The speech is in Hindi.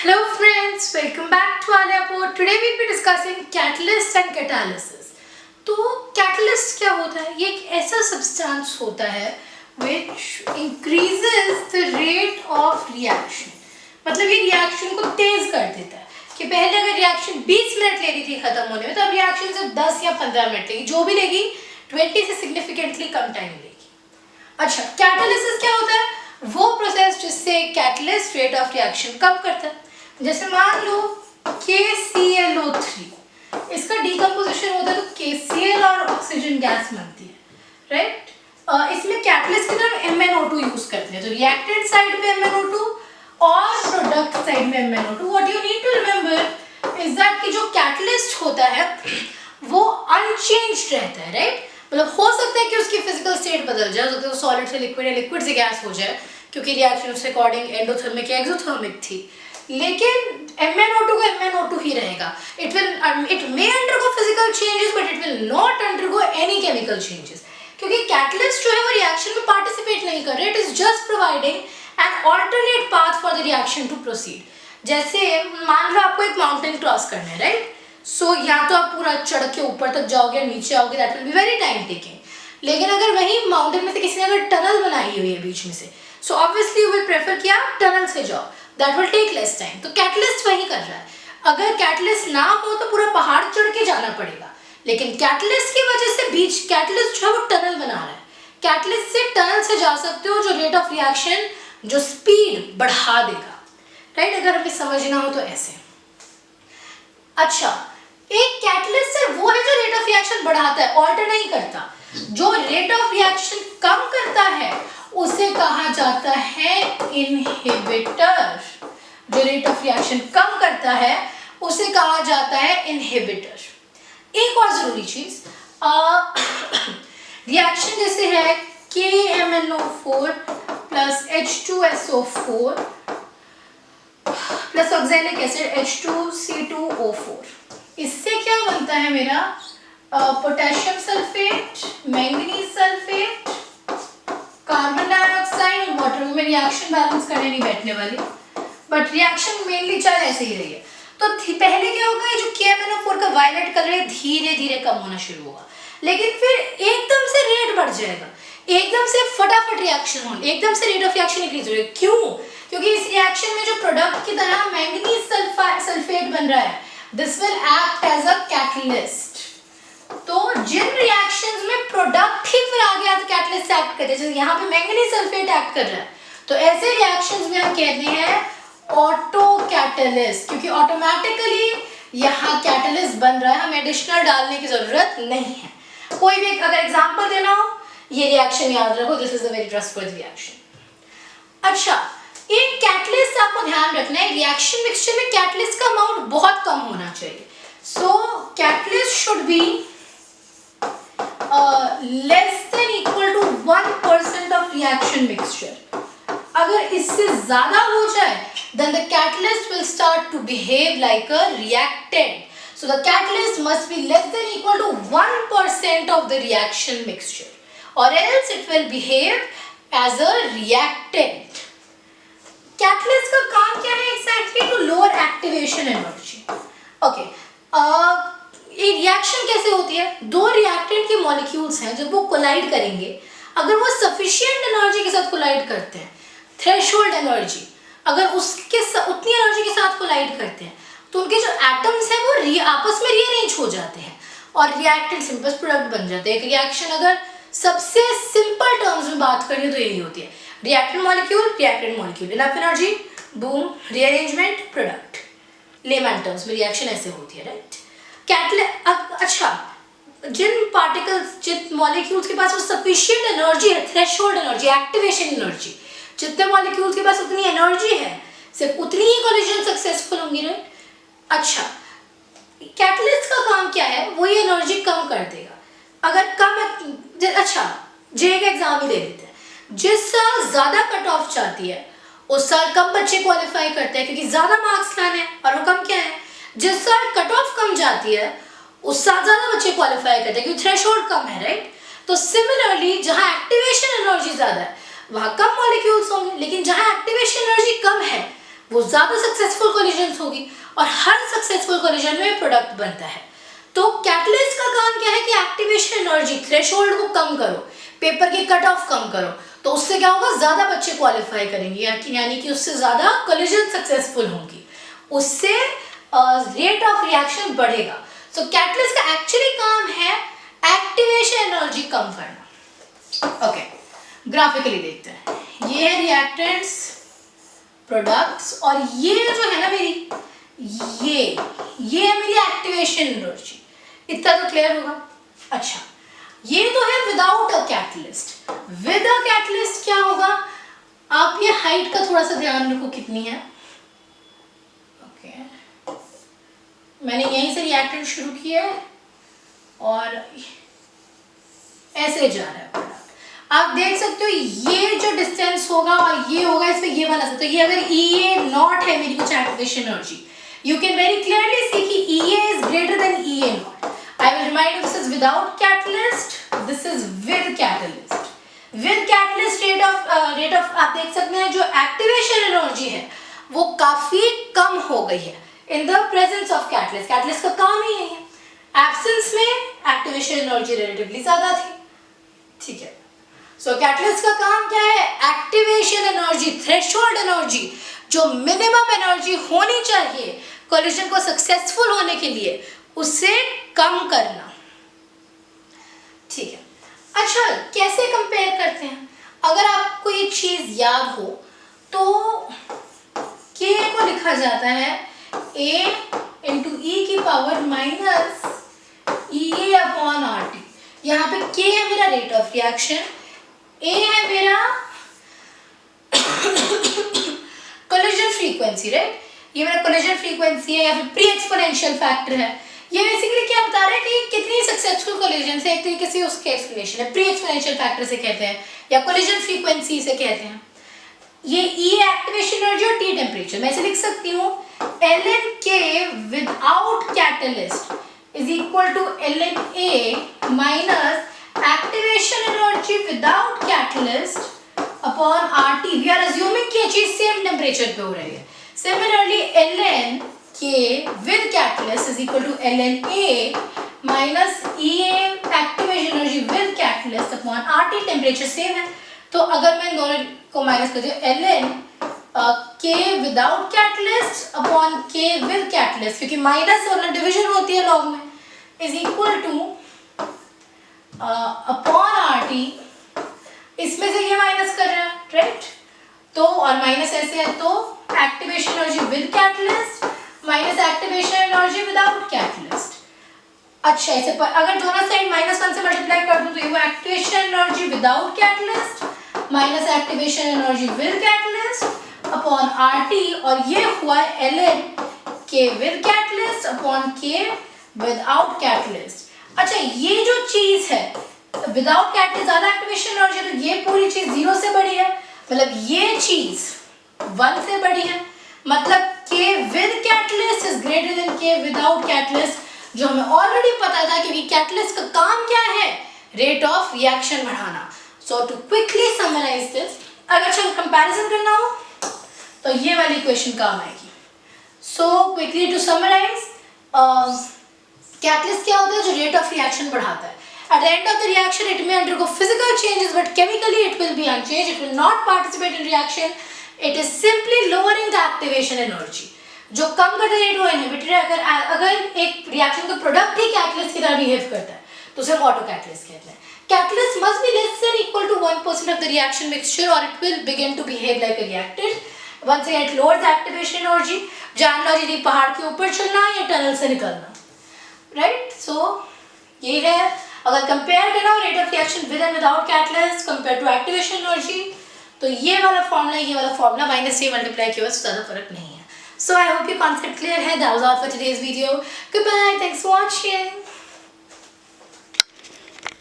Hello friends, welcome back to Alyapur. Today we'll be discussing catalyst and catalysis. तो catalyst क्या होता है? ये एक ऐसा substance होता है which increases the rate of reaction. मतलब ये reaction को तेज कर देता है कि पहले अगर reaction 20 मिनट ले रही थी खत्म होने में, तो अब reaction सिर्फ 10 या 15 मिनट लेगी. जो भी लेगी 20 से significantly कम टाइम लेगी. अच्छा, catalysis क्या होता है? वो प्रोसेस जिससे कैटलिस्ट रेट ऑफ रिएक्शन कम करता है. जैसे मान लो KClO3, इसका डीकम्पोजिशन होता है तो KCl और ऑक्सीजन गैस बनती है, राइट. इसमें कैटलिस्ट की तरफ MnO2 यूज करते हैं. तो रिएक्टेंट साइड में MnO2 और प्रोडक्ट साइड में MnO2. What you need to remember is that कि जो कैटलिस्ट होता है वो अनचेंज्ड रहता है, राइट. मतलब हो सकता है कि उसकी फिजिकल स्टेट बदल जाए, हो सकता है सॉलिड से लिक्विड या लिक्विड से गैस हो जाए, क्योंकि रिएक्शन उसके अकॉर्डिंग एंडोथर्मिक या एक्सोथर्मिक थी. लेकिन MnO2 को MnO2 ही रहेगा. It may undergo physical changes but it will not undergo any chemical changes, क्योंकि कैटलिस्ट जो है वो रिएक्शन में पार्टिसिपेट नहीं कर रहे. It is just providing an alternate path for the reaction to proceed. जैसे मान लो आपको एक माउंटेन क्रॉस करना है, राइट. सो या तो आप पूरा चढ़ के ऊपर तक जाओगे, नीचे आओगे, that will be very time taking. लेकिन अगर वही माउंटेन में से किसी ने अगर टनल बनाई हुई है बीच में से, so obviously you will prefer कि आप टनल से जाओ, that will take less time. तो कैटलिस्ट वही कर रहा है. अगर कैटलिस्ट ना हो तो पूरा पहाड़ चढ़ के जाना पड़ेगा, लेकिन कैटलिस्ट की वजह से बीच कैटलिस्ट जो है वो टनल बना रहा है. कैटलिस्ट से टनल से जा सकते हो, जो रेट ऑफ रिएक्शन जो स्पीड बढ़ा देगा, राइट. अगर हमें समझना हो तो ऐसे. अच्छा, एक कैटलिस्ट है वो है जो रेट ऑफ रिएक्शन बढ़ाता है, ऑल्टर नहीं करता. जो रेट ऑफ रिएक्शन कम करता है उसे कहा जाता है इनहिबिटर. जो रेट ऑफ रिएक्शन कम करता है उसे कहा जाता है इनहिबिटर. एक और जरूरी चीज, रिएक्शन जैसे है KMnO4 plus H2SO4 plus oxalic acid H2C2O4. इससे क्या बनता है मेरा? Potassium sulphate, manganese sulphate, carbon dioxide और वाटर. में रिएक्शन बैलेंस करने नहीं बैठने वाली, बट रिएक्शन मेनली चल ऐसे ही रही है. तो पहले क्या होगा, जो KMnO4 का वायलेट कलर है धीरे धीरे कम होना शुरू होगा, लेकिन फिर एकदम से रेट बढ़ जाएगा, एकदम से फटाफट रिएक्शन हो, एकदम से रेट ऑफ रिएक्शन इंक्रीज हो. क्यों? क्योंकि इस रिएक्शन में जो प्रोडक्ट की तरह मैंगनीज सल्फेट बन रहा है, this will act as a catalyst. तो जिन रिएक्शंस में प्रोडक्ट ही फिर आगे आके कैटलिस्ट एक्ट करते हैं, जैसे यहाँ पे मैंगनीज सल्फेट एक्ट कर रहा है, तो ऐसे रिएक्शंस में हम कहते हैं ऑटो कैटलिस्ट, क्योंकि ऑटोमेटिकली यहाँ कैटलिस्ट बन रहा है, हमें एडिशनल डालने की जरूरत नहीं है. कोई भी अगर एग्जांपल देना हो, ये रिएक्शन याद रखो, this is a very trustworthy reaction. अच्छा, इन कैटलिस्ट आपको ध्यान रखना है, रिएक्शन मिक्सचर में कैटलिस्ट का अमाउंट बहुत कम होना चाहिए. So catalyst should be less than equal to 1% of reaction mixture. अगर इससे ज्यादा हो जाए then the catalyst will start to behave like a reactant. So the catalyst must be less than equal to 1% of the reaction mixture, or else it will behave as a reactant. Catalyst का काम क्या है exactly? To lower activation energy. Okay. ये रिएक्शन कैसे होती है? दो रिएक्टेंट के मॉलिक्यूल्स हैं, जब वो कोलाइड करेंगे, अगर वो सफिशिएंट एनर्जी के साथ कोलाइड करते हैं, थ्रेशोल्ड एनर्जी, अगर उसके उतनी एनर्जी के साथ कोलाइड करते हैं, तो उनके जो एटम्स हैं वो आपस में रीअरेंज हो जाते हैं और रिएक्टेंट सिंपल प्रोडक्ट बन जाते हैं. एक रिएक्शन अगर सबसे सिंपल टर्म्स में बात करें तो यही होती है, reactant molecule, enough energy, boom, rearrangement, product. Layman terms में रिएक्शन ऐसे होती है, राइट. अच्छा, जिन पार्टिकल्स, जिन मॉलिक्यूल्स के पास वो सफिशिएंट एनर्जी है, थ्रेशोल्ड एनर्जी, एक्टिवेशन एनर्जी, जितने मॉलिक्यूल्स के पास उतनी एनर्जी है, सिर्फ उतनी ही कोलिजन सक्सेसफुल होंगी, राइट. अच्छा, कैटलिस्ट का काम क्या है? वो ये एनर्जी कम कर देगा. अगर कम, अच्छा जे का एग्जाम ही ले लेते हैं. जिस साल ज्यादा कट ऑफ चाहती है उस साल कम बच्चे क्वालिफाई करते हैं, क्योंकि ज्यादा मार्क्स लाने हैं, और वो कम क्या है? जिस साल कट ऑफ कम जाती है उस साल ज्यादा बच्चे क्वालिफाई करते हैं, क्योंकि थ्रेशोल्ड कम है, राइट. तो सिमिलरली जहां एक्टिवेशन एनर्जी ज्यादा है वहां कम मॉलिक्यूल्स होंगे, लेकिन जहां एक्टिवेशन एनर्जी कम है वो ज़्यादा सक्सेसफुल कोलिजन्स होगी और हर सक्सेसफुल कोलिजन में प्रोडक्ट बनता है। तो कैटलिस्ट का काम क्या है कि एक्टिवेशन एनर्जी थ्रेशोल्ड को कम करो, पेपर के कट ऑफ कम करो, तो उससे क्या होगा, ज़्यादा बच्चे क्वालिफाई करेंगे, यानी कि उससे ज़्यादा कोलिजन सक्सेसफुल होंगी, उससे रेट ऑफ रिएक्शन बढ़ेगा। सो कैटलिस्ट का एक्चुअली काम है एक्टिवेशन एनर्जी कम करना। ओके, ग्राफिकली देखते हैं। ये है रिएक्टेंट्स, प्रोडक्ट्स, और ये जो है ना मेरी, ये है मेरी एक्टिवेशन एनर्जी। इतना तो क्लियर होगा। अच्छा, ये तो है without a catalyst. With a catalyst क्या होगा, आप ये हाइट का थोड़ा सा ध्यान रखो कितनी है। ओके, मैंने यहीं से रिएक्टेंट शुरू किया है और ऐसे जा रहा है प्रोडक्ट। आप देख सकते हो ये जो डिस्टेंस होगा और ये होगा, इसमें ये वाला, तो ये अगर EA नॉट है मेरी कुछ activation energy, you can very clearly see कि EA is greater than EA naught. I will remind you, this is without catalyst, this is with catalyst. With catalyst rate of आप देख सकते हैं जो एक्टिवेशन एनर्जी है वो काफी कम हो गई है in the presence of catalyst. Catalyst का काम ही यही है। एब्सेंस में एक्टिवेशन एनर्जी रिलेटिवली ज्यादा थी, ठीक है। सो कैटलिस्ट का काम क्या है, एक्टिवेशन एनर्जी, थ्रेशोल्ड एनर्जी, जो मिनिमम एनर्जी होनी चाहिए कोलिजन को सक्सेसफुल होने के लिए, उससे कम करना, ठीक है। अच्छा, कैसे कंपेयर करते हैं? अगर आपको ये चीज याद हो तो K को लिखा जाता है A इंटू E की power minus EA upon RT। यहाँ पे K है मेरा रेट ऑफ रिएक्शन, A है मेरा कोलिजन फ्रीक्वेंसी, राइट। ये मेरा कोलिजन फ्रीक्वेंसी है या फिर प्री एक्सपोनेंशियल फैक्टर है। ये बेसिकली क्या बता रहा है कि कितनी सक्सेसफुल कोलिजन है, एक तरीके से उसके एक्सप्लेनेशन है। प्री एक्सपोनेंशियल फैक्टर से कहते हैं या कोलिजन फ्रीक्वेंसी से कहते हैं। ये E एक्टिवेशन एनर्जी और T टेम्परेचर। मैं ऐसे लिख सकती हूँ ln K without catalyst is equal to ln A minus activation energy without catalyst upon RT। We are assuming कि ये चीज सेम टेम्परेचर पे हो रही है। Similarly, ln K with catalyst is equal to ln A minus EA activation energy with catalyst upon RT। Temperature same है, तो अगर मैं दोनों को माइनस करती हूँ ln K without catalyst upon K with catalyst, क्योंकि माइनस और डिविजन होती है लॉग में, is equal two upon RT। इसमें से ये माइनस कर रहे हैं, राइट, तो और माइनस ऐसे है, तो activation energy with catalyst minus activation energy without catalyst. अच्छा, ऐसे पर अगर दोनों साइड -1 से मल्टीप्लाई कर दूं तो ये वो activation energy without catalyst minus activation energy with catalyst upon RT, और ये हुआ ln K with catalyst upon K without catalyst. अच्छा, ये जो चीज है विदाउट कैटलिस्ट ज्यादा एक्टिवेशन एनर्जी, तो ये पूरी चीज 0 से बड़ी है, मतलब ये चीज 1 से बड़ी है, मतलब K with catalyst is greater than K without catalyst, जो हमें ऑलरेडी पता था कि कैटलिस्ट का काम क्या है, रेट ऑफ रिएक्शन बढ़ाना। सो टू क्विकली समराइज दिस, अगर अच्छा कंपैरिजन करना हो तो ये वाली इक्वेशन काम आएगी। So quickly to summarise, catalyst क्या होता है, जो रेट ऑफ रिएक्शन बढ़ाता है। At the end of the reaction, it may undergo physical changes, but chemically it will be unchanged. It will not participate in reaction. It is simply lowering the activation energy. जो कम करता है वो इनहिबिटर है। अगर एक रिएक्शन का प्रोडक्ट ही कैटलिस्ट की तरह बिहेव करता है तो उसे हम ऑटो कैटलिस्ट कहते हैं। Catalyst must be less than equal to 1% of the reaction mixture, or it will begin to behave like a reactant. Once again, it lowers the activation energy. जान लो यदि पहाड़ के ऊपर चलना या टनल से निकलना, राइट। सो ये है, अगर कंपेयर करना हो rate of reaction with and without catalyst compare to activation energy, तो ये वाला फॉर्मूला ये वाला फॉर्मूला माइनस से मल्टीप्लाई किया बस, ज़्यादा फर्क नहीं है। सो आई होप ये कॉन्सेप्ट क्लियर है। That was all for today's video. Goodbye, thanks for watching.